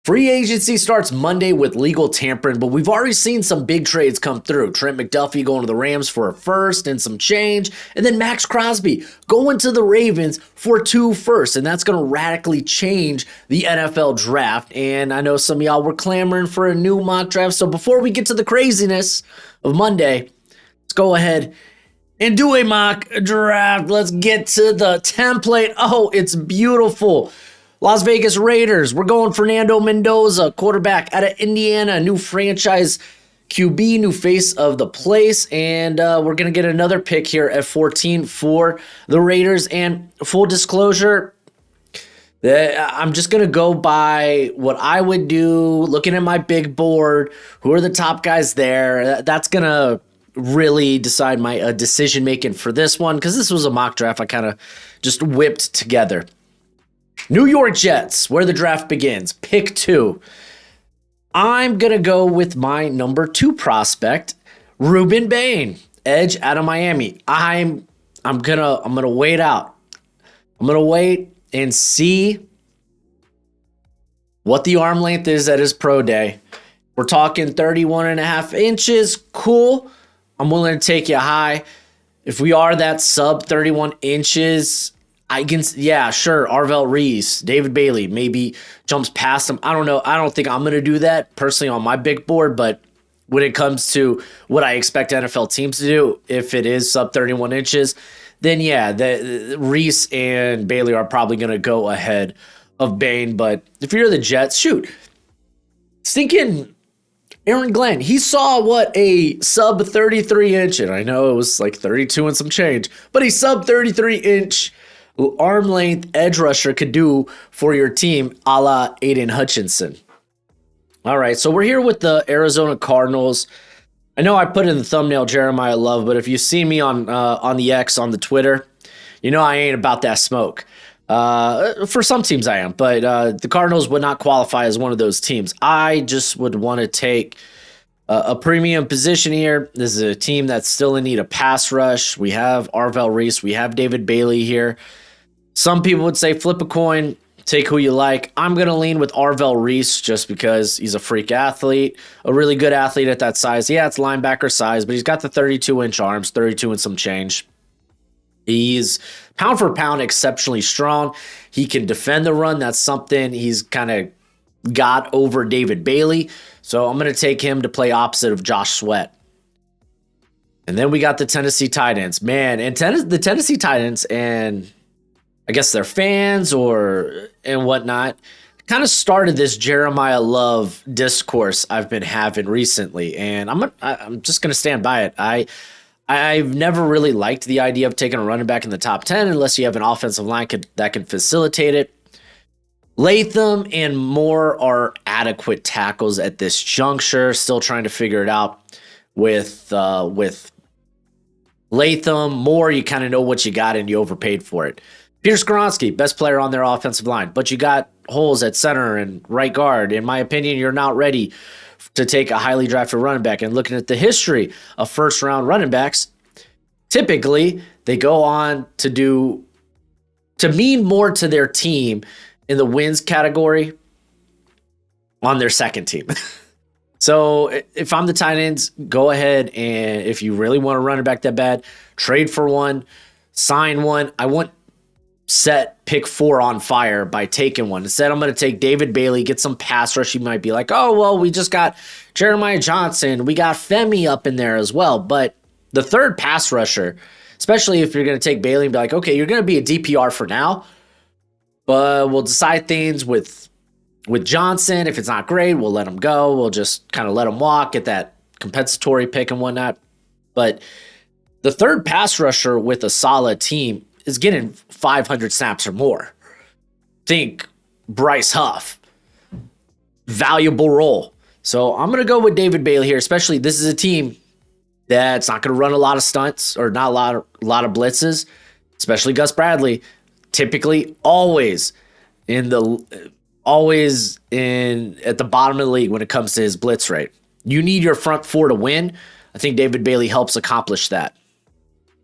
Free agency starts Monday with legal tampering, but we've already seen some big trades come through. Trent McDuffie going to the Rams for a first and some change, and then Maxx Crosby going to the Ravens for 2 firsts, and that's going to radically change the NFL draft. And I know some of y'all were clamoring for a new mock draft, so before we get to the craziness of Monday, let's go ahead and do a mock draft. Let's get to the template. Oh, it's beautiful. Las Vegas Raiders, we're going Fernando Mendoza, quarterback out of Indiana, new franchise QB, new face of the place, and we're going to get another pick here at 14 for the Raiders. And full disclosure, I'm just going to go by what I would do, looking at my big board, who are the top guys there. That's going to really decide my decision-making for this one, because this was a mock draft I kind of just whipped together. New York Jets, where the draft begins. Pick 2. I'm going to go with my number 2 prospect, Ruben Bain, edge out of Miami. I'm going to wait out. I'm going to wait and see what the arm length is at his pro day. We're talking 31.5 inches. Cool. I'm willing to take you high. If we are that sub 31 inches, yeah, sure. Arvell Reese, David Bailey maybe jumps past him. I don't know. I don't think I'm going to do that personally on my big board, but when it comes to what I expect NFL teams to do, if it is sub 31 inches, then yeah, the Reese and Bailey are probably going to go ahead of Bain. But if you're the Jets, shoot. Thinking Aaron Glenn, he saw what a sub 33 inch, and I know it was like 32 and some change, but a sub 33 inch arm length edge rusher could do for your team, a la Aiden Hutchinson. All right, so we're here with the Arizona Cardinals. I know I put in the thumbnail Jeremiah Love, but if you see me on the X, on the Twitter, you know I ain't about that smoke. For some teams I am, but the Cardinals would not qualify as one of those teams. I just would want to take a premium position here. This is a team that's still in need of pass rush. We have Arvell Reese. We have David Bailey here. Some people would say flip a coin, take who you like. I'm going to lean with Arvell Reese just because he's a freak athlete, a really good athlete at that size. Yeah, it's linebacker size, but he's got the 32-inch arms, 32 and some change. He's pound for pound exceptionally strong. He can defend the run. That's something he's kind of got over David Bailey. So I'm going to take him to play opposite of Josh Sweat. And then we got the Tennessee Titans. Man, and the Tennessee Titans and I guess their fans and whatnot kind of started this Jeremiah Love discourse I've been having recently. And I'm just going to stand by it. I've never really liked the idea of taking a running back in the top 10 unless you have an offensive line that can facilitate it. Latham and Moore are adequate tackles at this juncture. Still trying to figure it out with Latham. Moore, you kind of know what you got and you overpaid for it. Peter Skoronski, best player on their offensive line, but you got holes at center and right guard. In my opinion, you're not ready to take a highly drafted running back. And looking at the history of first-round running backs, typically they go on to mean more to their team in the wins category on their second team. So if I'm the Titans, go ahead and if you really want to run it back that bad, trade for one, sign one. I want set pick 4 on fire by taking one. Instead, I'm going to take David Bailey, get some pass rush. You might be like, oh, well, we just got Jeremiah Johnson. We got Femi up in there as well. But the third pass rusher, especially if you're going to take Bailey and be like, okay, you're going to be a DPR for now, but we'll decide things with Johnson. If it's not great, we'll let him go. We'll just kind of let him walk, get that compensatory pick and whatnot. But the third pass rusher with a solid team is getting 500 snaps or more. Think Bryce Huff. Valuable role. So I'm going to go with David Bailey here, especially this is a team that's not going to run a lot of stunts or not a lot of blitzes, especially Gus Bradley. Typically always at the bottom of the league when it comes to his blitz rate. You need your front 4 to win. I think David Bailey helps accomplish that.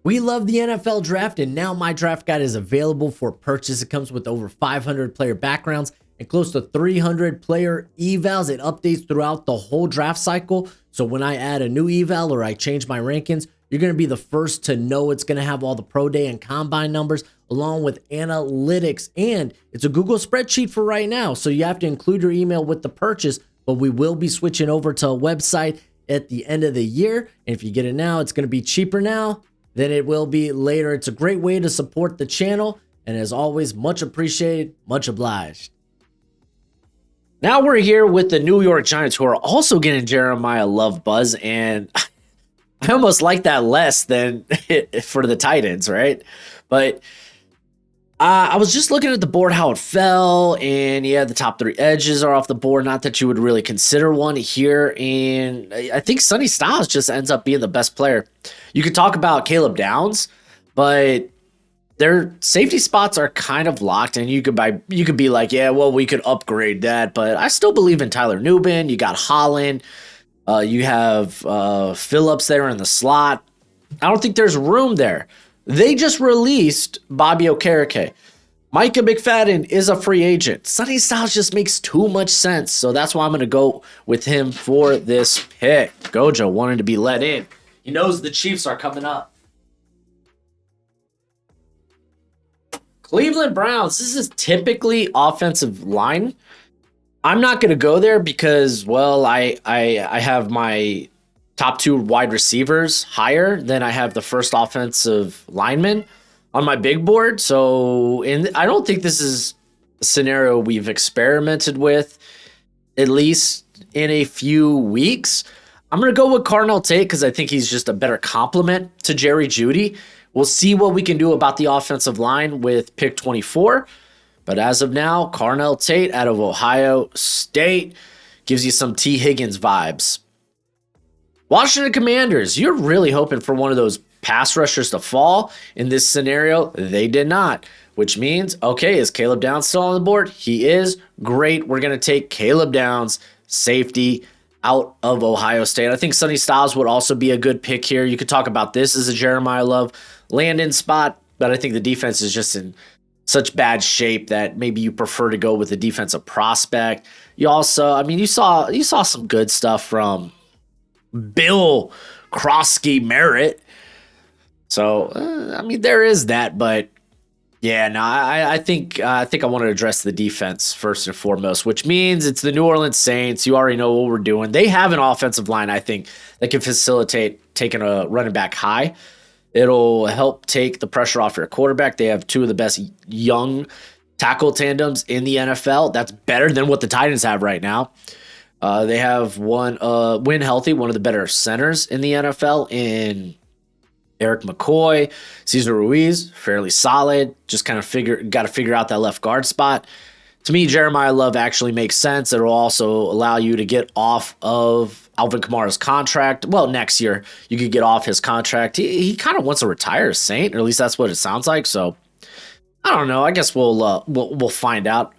We love the NFL draft, and now my draft guide is available for purchase. It comes with over 500 player backgrounds and close to 300 player evals. It updates throughout the whole draft cycle. So when I add a new eval or I change my rankings, you're going to be the first to know. It's going to have all the pro day and combine numbers along with analytics. And it's a Google spreadsheet for right now. So you have to include your email with the purchase, but we will be switching over to a website at the end of the year. And if you get it now, it's going to be cheaper now than it will be later. It's a great way to support the channel. And as always, much appreciated, much obliged. Now we're here with the New York Giants, who are also getting Jeremiah Love buzz. And I almost like that less than for the Titans, right? But I was just looking at the board, how it fell, and yeah, the top 3 edges are off the board. Not that you would really consider one here, and I think Sonny Styles just ends up being the best player. You could talk about Caleb Downs, but their safety spots are kind of locked, and you could be like, yeah, well, we could upgrade that, but I still believe in Tyler Nubin. You got Holland, you have Phillips there in the slot. I don't think there's room there. They just released Bobby Okereke. Micah McFadden is a free agent. Sonny Styles just makes too much sense. So that's why I'm going to go with him for this pick. Gojo wanted to be let in. He knows the Chiefs are coming up. Cleveland Browns. This is typically offensive line. I'm not going to go there because, well, I have my top 2 wide receivers higher than I have the first offensive lineman on my big board. So I don't think this is a scenario we've experimented with, at least in a few weeks. I'm going to go with Carnell Tate because I think he's just a better complement to Jerry Jeudy. We'll see what we can do about the offensive line with pick 24. But as of now, Carnell Tate out of Ohio State gives you some T. Higgins vibes. Washington Commanders, you're really hoping for one of those pass rushers to fall. In this scenario, they did not, which means, okay, is Caleb Downs still on the board? He is. Great. We're going to take Caleb Downs, safety, out of Ohio State. I think Sonny Styles would also be a good pick here. You could talk about this as a Jeremiah Love landing spot, but I think the defense is just in such bad shape that maybe you prefer to go with a defensive prospect. You also, I mean, you saw some good stuff from Bill Krosky Merritt. So, I mean, there is that, but yeah, no, I think I want to address the defense first and foremost, which means it's the New Orleans Saints. You already know what we're doing. They have an offensive line, I think, that can facilitate taking a running back high. It'll help take the pressure off your quarterback. They have 2 of the best young tackle tandems in the NFL. That's better than what the Titans have right now. They have one healthy, one of the better centers in the NFL in Eric McCoy. Cesar Ruiz, fairly solid. Just kind of got to figure out that left guard spot. To me, Jeremiah Love actually makes sense. It'll also allow you to get off of Alvin Kamara's contract. Well, next year you could get off his contract. He kind of wants to retire as Saint, or at least that's what it sounds like. So I don't know. I guess we'll find out.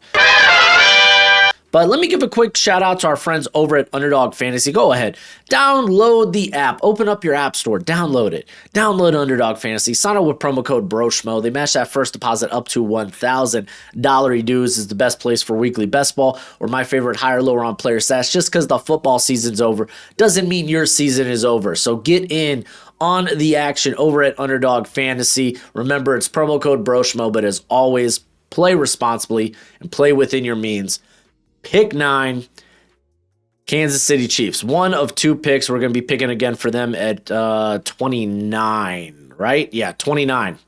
But let me give a quick shout out to our friends over at Underdog Fantasy. Go ahead, download the app, open up your app store, download it. Download Underdog Fantasy, sign up with promo code BROSHMO. They match that first deposit up to $1,000. Dues is the best place for weekly best ball, or my favorite higher lower on player stats. Just because the football season's over doesn't mean your season is over. So get in on the action over at Underdog Fantasy. Remember, it's promo code BROSHMO, but as always, play responsibly and play within your means. Pick 9, Kansas City Chiefs. One of 2 picks. We're going to be picking again for them at 29, right? Yeah, 29.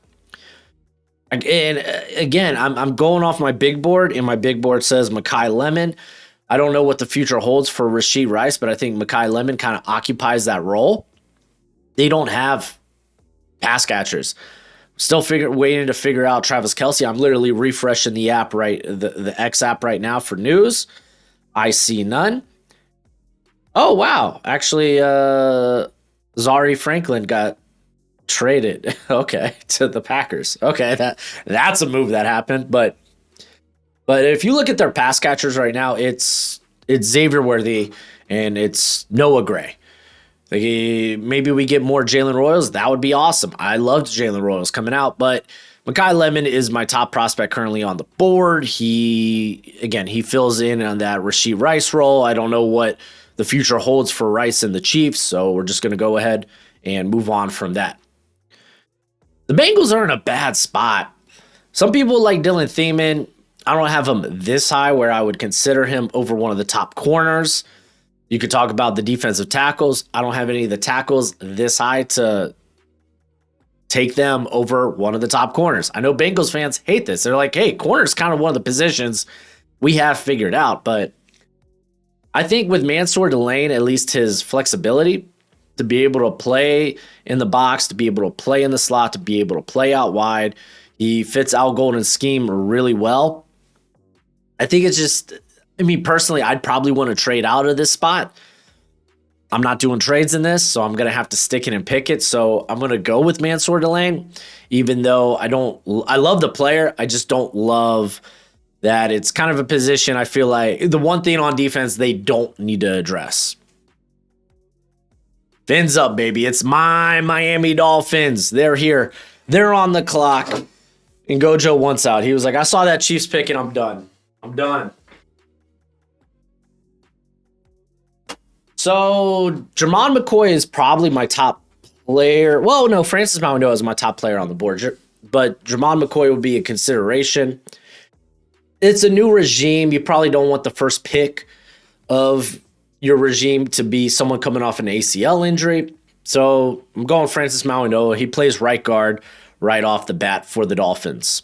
And again, I'm going off my big board, and my big board says Mekhi Lemon. I don't know what the future holds for Rashee Rice, but I think Mekhi Lemon kind of occupies that role. They don't have pass catchers. Still waiting to figure out Travis Kelce. I'm literally refreshing the app the X app right now for news. I see none. Oh wow! Actually, Zari Franklin got traded. Okay, to the Packers. Okay, that's a move that happened. But if you look at their pass catchers right now, it's Xavier Worthy and it's Noah Gray. Maybe we get more Jalen Royals. That would be awesome. I loved Jalen Royals coming out, but Makai Lemon is my top prospect currently on the board. He fills in on that Rashid Rice role. I don't know what the future holds for Rice and the Chiefs, so we're just going to go ahead and move on from that. The Bengals are in a bad spot. Some people like Dylan Thiemann. I don't have him this high where I would consider him over one of the top corners. You could talk about the defensive tackles. I don't have any of the tackles this high to take them over one of the top corners. I know Bengals fans hate this. They're like, hey, corner's kind of one of the positions we have figured out. But I think with Mansour Delane, at least his flexibility to be able to play in the box, to be able to play in the slot, to be able to play out wide, he fits Al Golden's scheme really well. I think it's just, personally, I'd probably want to trade out of this spot. I'm not doing trades in this, so I'm going to have to stick it and pick it. So I'm going to go with Mansour Delane, even though I love the player. I just don't love that it's kind of a position I feel like the one thing on defense they don't need to address. Fins up, baby. It's my Miami Dolphins. They're here. They're on the clock. And Gojo wants out. He was like, I saw that Chiefs pick and I'm done. I'm done. So, Jermon McCoy is probably my top player. Well, no, Francis Mourinho is my top player on the board. But Jermon McCoy would be a consideration. It's a new regime. You probably don't want the first pick of your regime to be someone coming off an ACL injury. So, I'm going Francis Mourinho. He plays right guard right off the bat for the Dolphins.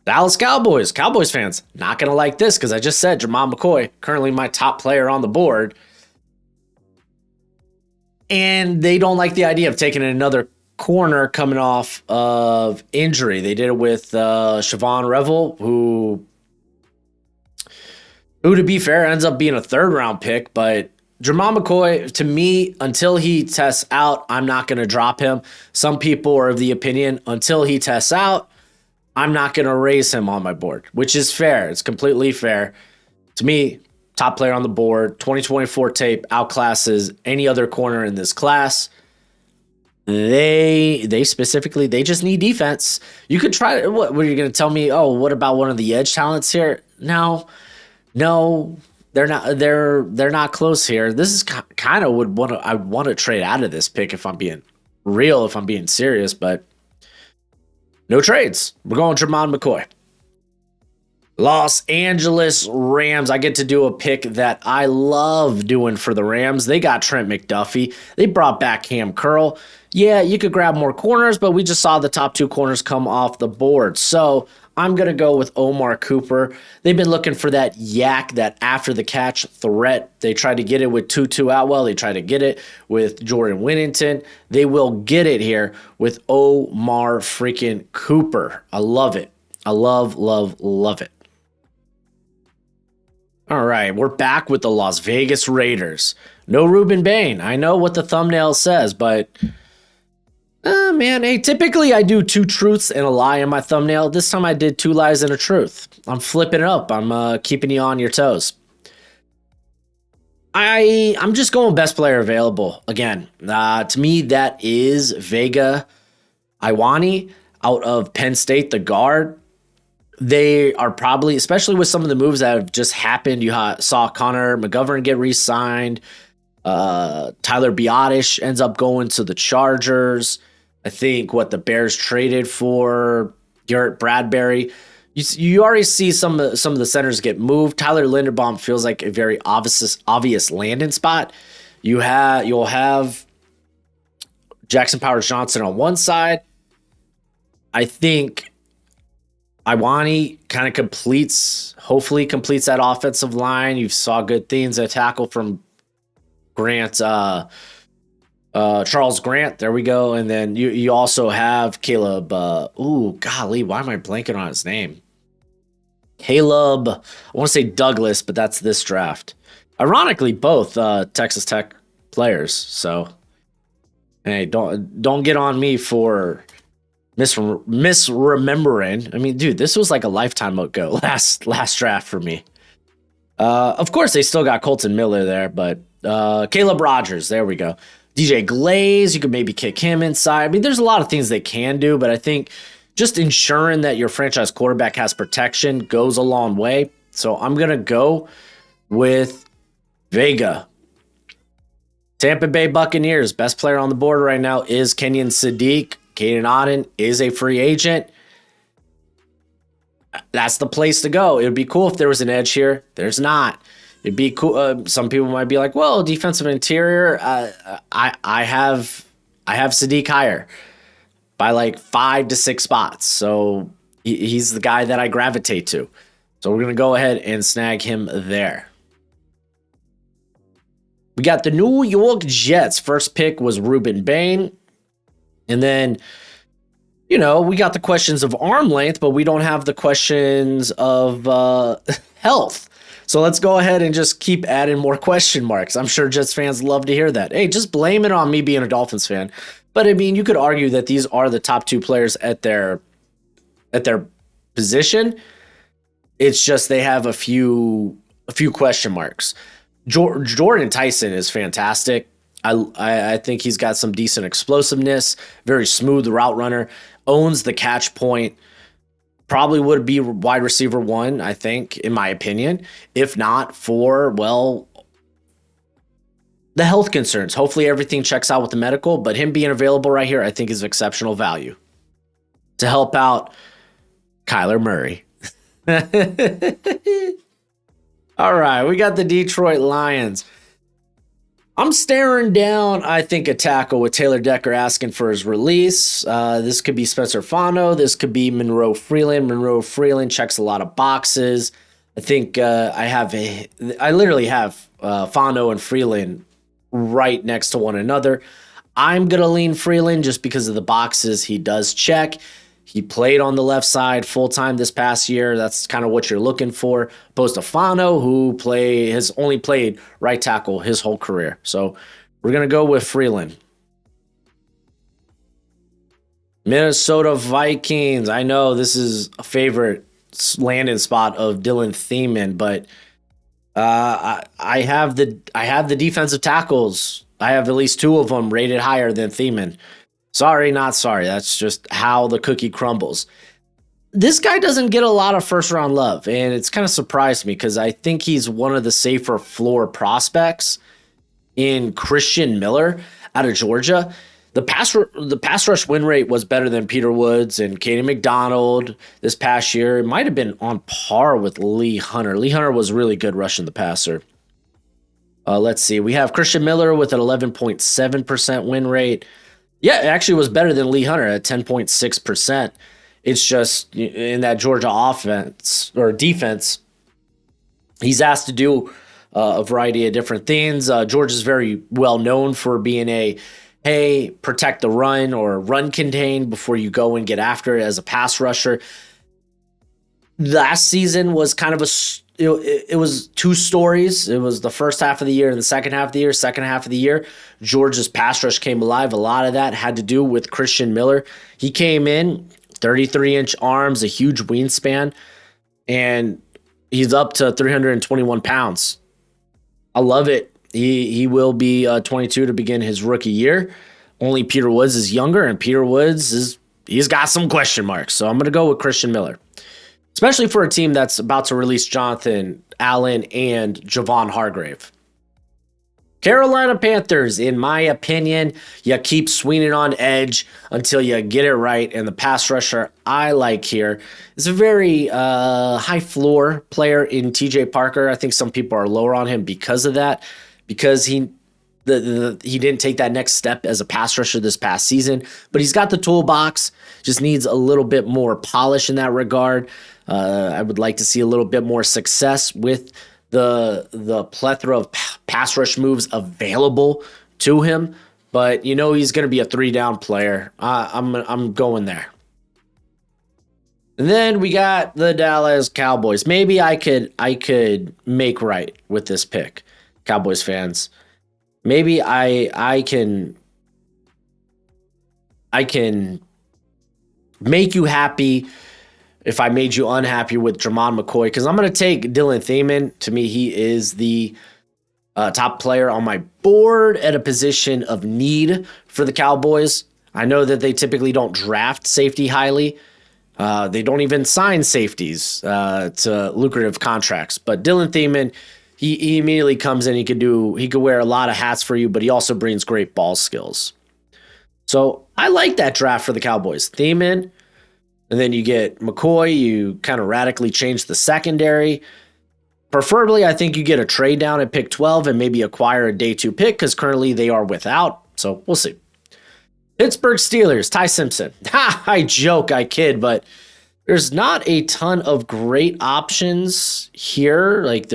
Dallas Cowboys. Cowboys fans, not going to like this because I just said Jermon McCoy, currently my top player on the board. And they don't like the idea of taking another corner coming off of injury. They did it with Siobhan Revel, who, to be fair, ends up being a third-round pick. But Jermon McCoy, to me, until he tests out, I'm not going to drop him. Some people are of the opinion, until he tests out, I'm not going to raise him on my board, which is fair. It's completely fair. To me, top player on the board, 2024 tape, outclasses any other corner in this class. They specifically, they just need defense. You could try, what are you going to tell me? Oh, what about one of the edge talents here? No, they're not, they're not close here. This is kind of I would want to trade out of this pick if I'm being real, if I'm being serious, but no trades. We're going Jermon McCoy. Los Angeles Rams. I get to do a pick that I love doing for the Rams. They got Trent McDuffie. They brought back Cam Curl. Yeah, you could grab more corners, but we just saw the top two corners come off the board. So I'm going to go with Omar Cooper. They've been looking for that yak, that after-the-catch threat. They tried to get it with Tutu Atwell. They tried to get it with Jordan Whittington. They will get it here with Omar freaking Cooper. I love it. I love it. All right, we're back with the Las Vegas Raiders. No Ruben Bain. I know what the thumbnail says, but man, hey, typically I do 2 truths and a lie in my thumbnail. This time I did 2 lies and a truth. I'm flipping it up. I'm keeping you on your toes. I'm just going best player available again. To me, that is Vega Iwani out of Penn State, the guard. They are probably, especially with some of the moves that have just happened. You saw Connor McGovern get re-signed. Tyler Biotish ends up going to the Chargers. I think the Bears traded for Garrett Bradbury. You already see some of the centers get moved. Tyler Linderbaum feels like a very obvious landing spot. You'll have Jackson Powers Johnson on one side. I think Iwani kind of hopefully completes that offensive line. You saw good things at tackle from Grant, Charles Grant. There we go. And then you also have Caleb. Why am I blanking on his name? Caleb. I want to say Douglas, but that's this draft. Ironically, both Texas Tech players. So, hey, don't get on me for misremembering. I mean, dude, this was like a lifetime ago. Last draft for me. Of course, they still got Colton Miller there, but Caleb Rogers. There we go. DJ Glaze, you could maybe kick him inside. I mean, there's a lot of things they can do, but I think just ensuring that your franchise quarterback has protection goes a long way. So I'm going to go with Vega. Tampa Bay Buccaneers, best player on the board right now is Kenyon Sadiq. Caden Auden is a free agent. That's the place to go. It would be cool if there was an edge here. There's not. It'd be cool. Some people might be like, well, defensive interior, I have Sadiq higher by like 5 to 6 spots. So he's the guy that I gravitate to. So we're going to go ahead and snag him there. We got the New York Jets. First pick was Ruben Bain. And then, we got the questions of arm length, but we don't have the questions of health. So let's go ahead and just keep adding more question marks. I'm sure Jets fans love to hear that. Hey, just blame it on me being a Dolphins fan. But I mean, you could argue that these are the top 2 players at their position. It's just they have a few question marks. Jordan Tyson is fantastic. I think he's got some decent explosiveness, very smooth route runner, owns the catch point. Probably would be wide receiver 1, I think, in my opinion. If not for, the health concerns. Hopefully everything checks out with the medical, but him being available right here, I think is exceptional value to help out Kyler Murray. All right, we got the Detroit Lions. I'm staring down, I think, a tackle with Taylor Decker asking for his release. This could be Spencer Fano. This could be Monroe Freeland. Monroe Freeland checks a lot of boxes. I think I literally have Fano and Freeland right next to one another. I'm going to lean Freeland just because of the boxes he does check. He played on the left side full-time this past year. That's kind of what you're looking for. Opposed to Fano, who has only played right tackle his whole career. So we're going to go with Freeland. Minnesota Vikings. I know this is a favorite landing spot of Dylan Thiemann, but I have the defensive tackles. I have at least 2 of them rated higher than Thiemann. Sorry, not sorry. That's just how the cookie crumbles. This guy doesn't get a lot of first-round love, and it's kind of surprised me because I think he's one of the safer floor prospects in Christian Miller out of Georgia. The pass rush win rate was better than Peter Woods and Kaden McDonald this past year. It might have been on par with Lee Hunter. Lee Hunter was really good rushing the passer. Let's see. We have Christian Miller with an 11.7% win rate. Yeah, it actually was better than Lee Hunter at 10.6%. It's just in that Georgia offense or defense, he's asked to do a variety of different things. Georgia's very well known for being protect the run or run contain before you go and get after it as a pass rusher. Last season was kind of it was 2 stories. It was the first half of the year and the second half of the year. Second half of the year, Georgia's pass rush came alive. A lot of that had to do with Christian Miller. He came in, 33-inch arms, a huge wingspan, and he's up to 321 pounds. I love it. He will be 22 to begin his rookie year. Only Peter Woods is younger, and Peter Woods he's got some question marks. So I'm going to go with Christian Miller. Especially for a team that's about to release Jonathan Allen and Javon Hargrave. Carolina Panthers, in my opinion, you keep swinging on edge until you get it right. And the pass rusher I like here is a very high floor player in TJ Parker. I think some people are lower on him because of that, because he didn't take that next step as a pass rusher this past season. But he's got the toolbox, just needs a little bit more polish in that regard. I would like to see a little bit more success with the plethora of pass rush moves available to him, but he's going to be a 3-down player. I'm going there. And then we got the Dallas Cowboys. Maybe I could make right with this pick, Cowboys fans. Maybe I can make you happy if I made you unhappy with Jermon McCoy, because I'm going to take Dylan Thiemann. To me, he is the top player on my board at a position of need for the Cowboys. I know that they typically don't draft safety highly, They don't even sign safeties to lucrative contracts. But Dylan Thiemann, he immediately comes in. He could wear a lot of hats for you, but he also brings great ball skills. So I like that draft for the Cowboys. Thiemann, and then you get McCoy. You kind of radically change the secondary. Preferably, I think you get a trade down at pick 12 and maybe acquire a day 2 pick because currently they are without. So we'll see. Pittsburgh Steelers, Ty Simpson. Ha! I joke, I kid, but there's not a ton of great options here. Like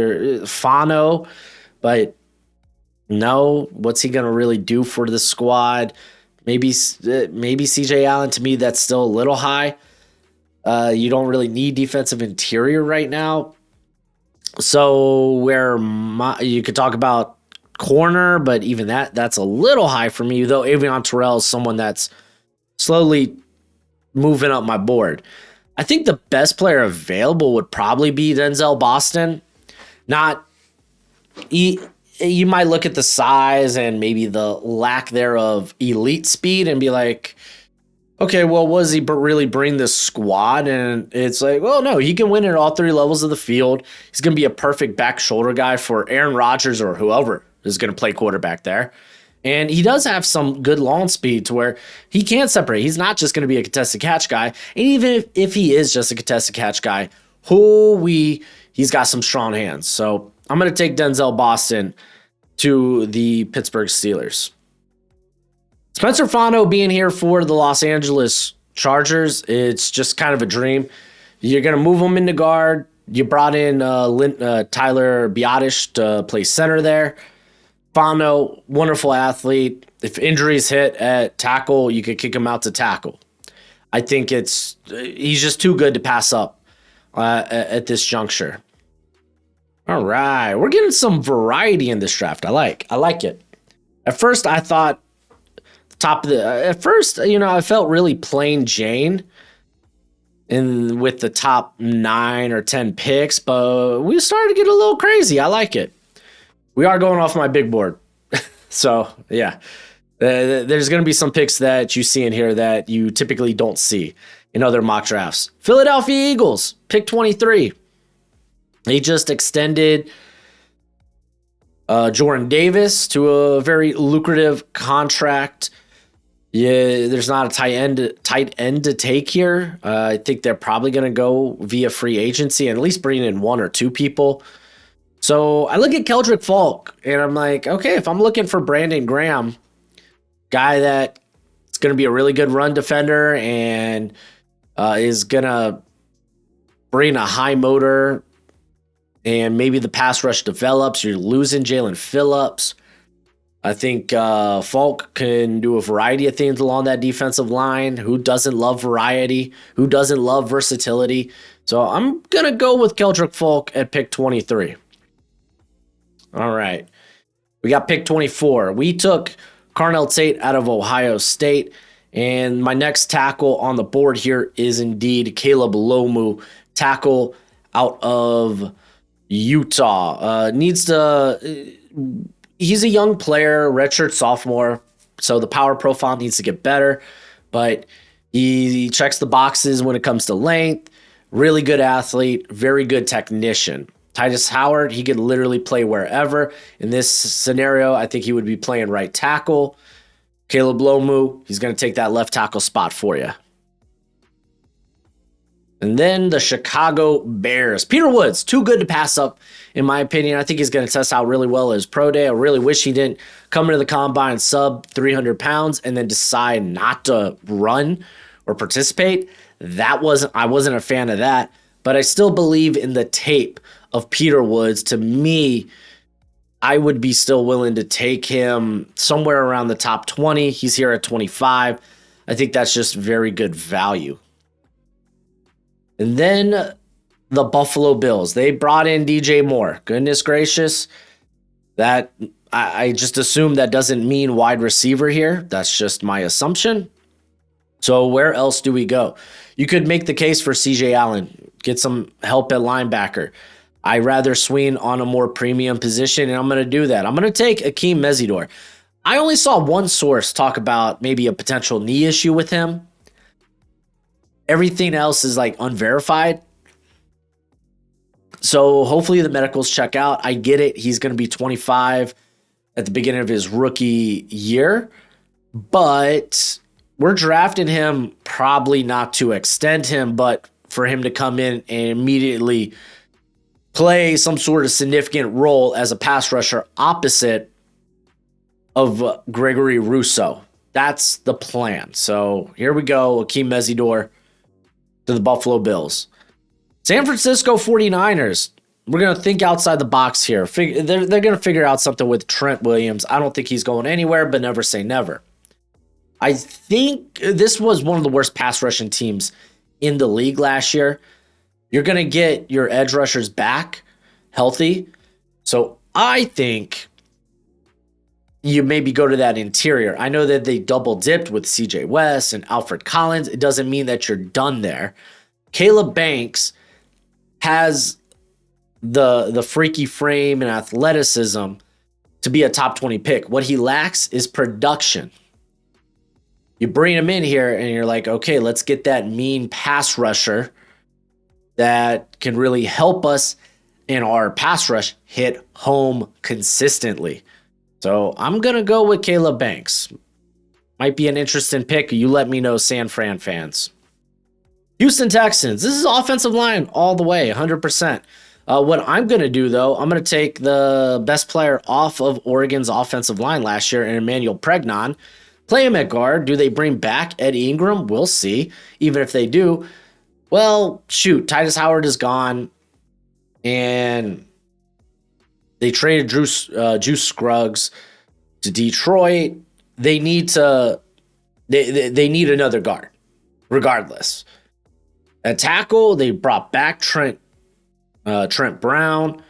Fano, but no, what's he going to really do for the squad? Maybe CJ Allen. To me, that's still a little high. You don't really need defensive interior right now. So you could talk about corner, but even that's a little high for me, though Avion Terrell is someone that's slowly moving up my board. I think the best player available would probably be Denzel Boston. You might look at the size and maybe the lack thereof elite speed and be like, okay, well, what does he really bring this squad? And it's like, well, no, he can win at all 3 levels of the field. He's going to be a perfect back shoulder guy for Aaron Rodgers or whoever is going to play quarterback there. And he does have some good launch speed to where he can separate. He's not just going to be a contested catch guy. And even if he is just a contested catch guy, he's got some strong hands. So I'm going to take Denzel Boston to the Pittsburgh Steelers. Spencer Fano being here for the Los Angeles Chargers, it's just kind of a dream. You're going to move him into guard. You brought in Tyler Biadasz to play center there. Fano, wonderful athlete. If injuries hit at tackle, you could kick him out to tackle. I think he's just too good to pass up at this juncture. All right, we're getting some variety in this draft. I like it. At first, I thought I felt really plain Jane with the top 9 or 10 picks, but we started to get a little crazy. I like it. We are going off my big board. So, yeah. There's going to be some picks that you see in here that you typically don't see in other mock drafts. Philadelphia Eagles, pick 23. They just extended Jordan Davis to a very lucrative contract. Yeah, there's not a tight end to take here. I think they're probably going to go via free agency and at least bring in 1 or 2 people. So I look at Keldrick Falk and I'm like, okay, if I'm looking for Brandon Graham, guy that is going to be a really good run defender and is going to bring a high motor and maybe the pass rush develops, you're losing Jalen Phillips. I think Falk can do a variety of things along that defensive line. Who doesn't love variety? Who doesn't love versatility? So I'm going to go with Keldrick Falk at pick 23. All right. We got pick 24. We took Carnell Tate out of Ohio State. And my next tackle on the board here is indeed Caleb Lomu, tackle out of Utah. He's a young player, redshirt sophomore, so the power profile needs to get better, but he checks the boxes when it comes to length, really good athlete, very good technician. Titus Howard, he could literally play wherever. In this scenario, I think he would be playing right tackle. Caleb Lomu, he's going to take that left tackle spot for you. And then the Chicago Bears. Peter Woods, too good to pass up, in my opinion. I think he's going to test out really well at his pro day. I really wish he didn't come into the combine sub 300 pounds and then decide not to run or participate. I wasn't a fan of that, but I still believe in the tape of Peter Woods. To me, I would be still willing to take him somewhere around the top 20. He's here at 25. I think that's just very good value. And then the Buffalo Bills. They brought in DJ Moore. Goodness gracious. That I just assume that doesn't mean wide receiver here. That's just my assumption. So where else do we go? You could make the case for CJ Allen. Get some help at linebacker. I rather swing on a more premium position, and I'm going to do that. I'm going to take Akeem Mesidor. I only saw one source talk about maybe a potential knee issue with him. Everything else is like unverified. So hopefully the medicals check out. I get it. He's going to be 25 at the beginning of his rookie year, but we're drafting him probably not to extend him, but for him to come in and immediately play some sort of significant role as a pass rusher opposite of Gregory Rousseau. That's the plan. So here we go. Akeem Mesidor to the Buffalo Bills. San Francisco 49ers. We're going to think outside the box here. They're going to figure out something with Trent Williams. I don't think he's going anywhere, but never say never. I think this was one of the worst pass rushing teams in the league last year. You're going to get your edge rushers back healthy. So I think you maybe go to that interior. I know that they double dipped with CJ West and Alfred Collins. It doesn't mean that you're done there. Caleb Banks has the freaky frame and athleticism to be a top 20 pick. What he lacks is production. You bring him in here and you're like, okay, let's get that mean pass rusher that can really help us in our pass rush hit home consistently. So I'm going to go with Caleb Banks. Might be an interesting pick. You let me know, San Fran fans. Houston Texans. This is offensive line all the way, 100%. What I'm going to do, though, I'm going to take the best player off of Oregon's offensive line last year, Emmanuel Pregnon. Play him at guard. Do they bring back Ed Ingram? We'll see. Even if they do, well, shoot, Titus Howard is gone. And they traded Juice Scruggs to Detroit. They need to. They need another guard, regardless. At tackle, they brought back Trent Brown.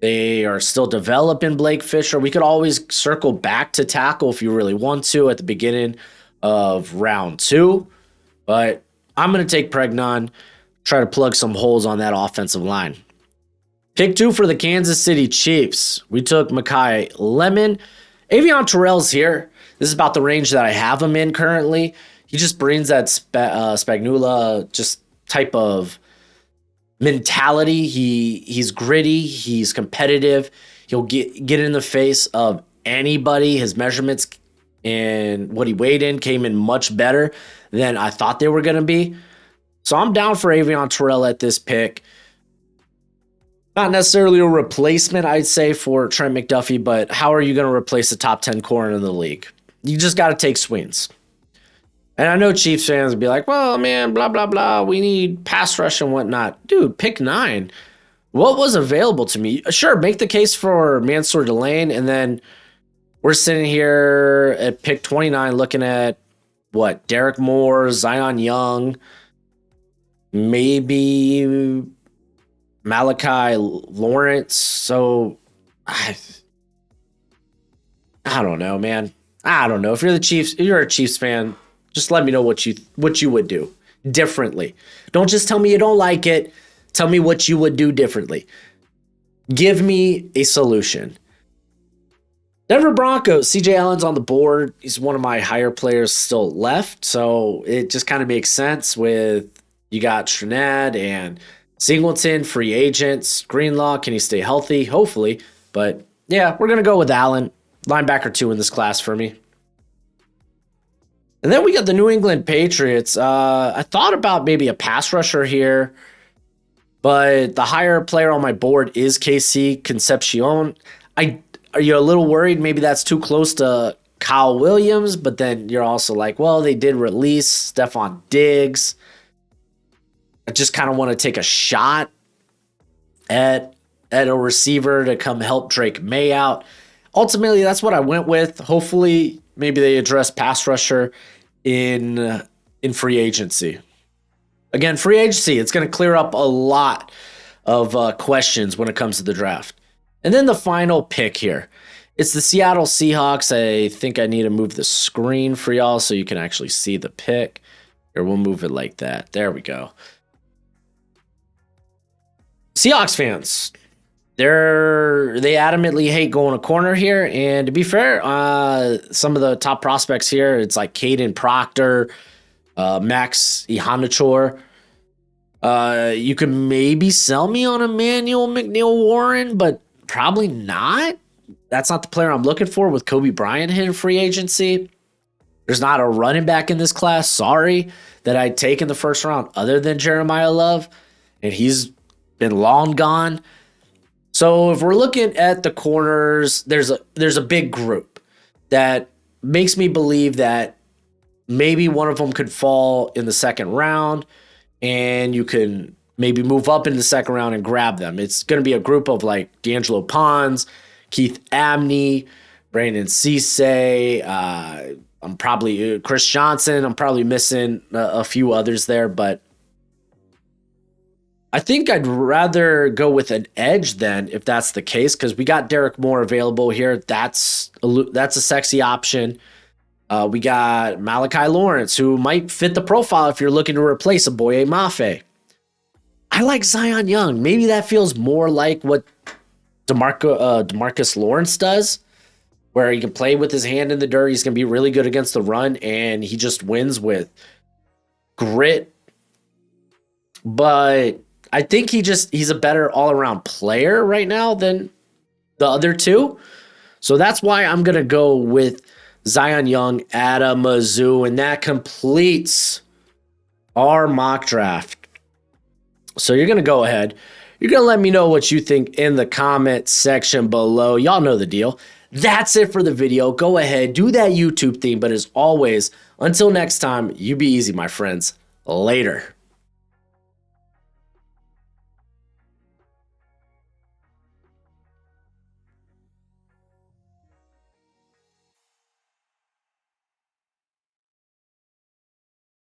They are still developing Blake Fisher. We could always circle back to tackle if you really want to at the beginning of round 2. But I'm going to take Pregnon, try to plug some holes on that offensive line. Pick 2 for the Kansas City Chiefs. We took Mekhi Lemon. Avion Terrell's here. This is about the range that I have him in currently. He just brings that Spagnuolo just type of mentality. He's gritty. He's competitive. He'll get in the face of anybody. His measurements and what he weighed in came in much better than I thought they were going to be. So I'm down for Avion Terrell at this pick. Not necessarily a replacement, I'd say, for Trent McDuffie, but how are you going to replace the top 10 corner in the league? You just got to take swings. And I know Chiefs fans would be like, well, man, blah, blah, blah. We need pass rush and whatnot. Dude, pick 9. What was available to me? Sure, make the case for Mansour Delane, and then we're sitting here at pick 29 looking at, what, Derek Moore, Zion Young, maybe Malachi Lawrence. So I don't know, man. I don't know. If you're the Chiefs, if you're a Chiefs fan, just let me know what you would do differently. Don't just tell me you don't like it. Tell me what you would do differently. Give me a solution. Denver Broncos. CJ Allen's on the board. He's one of my higher players still left. So it just kind of makes sense with you got Trinad and Singleton, free agents. Greenlaw, can he stay healthy? Hopefully. But yeah, we're going to go with Allen. Linebacker 2 in this class for me. And then we got the New England Patriots. I thought about maybe a pass rusher here, but the higher player on my board is KC Concepcion. Are you a little worried maybe that's too close to Kyle Williams? But then you're also like, well, they did release Stephon Diggs. I just kind of want to take a shot at a receiver to come help Drake May out. Ultimately, that's what I went with. Hopefully, maybe they address pass rusher in free agency. Again, free agency, it's going to clear up a lot of questions when it comes to the draft. And then the final pick here. It's the Seattle Seahawks. I think I need to move the screen for y'all so you can actually see the pick. Here, we'll move it like that. There we go. Seahawks fans, they adamantly hate going a corner here. And to be fair, some of the top prospects here, it's like Caden Proctor, Max Ihanachor. You could maybe sell me on Emmanuel McNeil Warren, but probably not. That's not the player I'm looking for with Kobe Bryant hitting free agency. There's not a running back in this class, sorry, that I'd take in the first round other than Jeremiah Love, and he's been long gone. So if we're looking at the corners, there's a big group that makes me believe that maybe one of them could fall in the second round, and you can maybe move up in the second round and grab them. It's going to be a group of like D'Angelo Pons, Keith Abney, Brandon Cisse, I'm probably Chris Johnson. I'm probably missing a few others there, but I think I'd rather go with an edge then if that's the case, because we got Derek Moore available here. That's a sexy option. We got Malachi Lawrence, who might fit the profile if you're looking to replace a Boye Mafe. I like Zion Young. Maybe that feels more like what DeMarcus Lawrence does, where he can play with his hand in the dirt. He's going to be really good against the run, and he just wins with grit. But I think he's a better all-around player right now than the other two. So that's why I'm going to go with Zion Young at a Mizzou, and that completes our mock draft. So you're going to go ahead. You're going to let me know what you think in the comment section below. Y'all know the deal. That's it for the video. Go ahead, do that YouTube thing. But as always, until next time, you be easy, my friends. Later.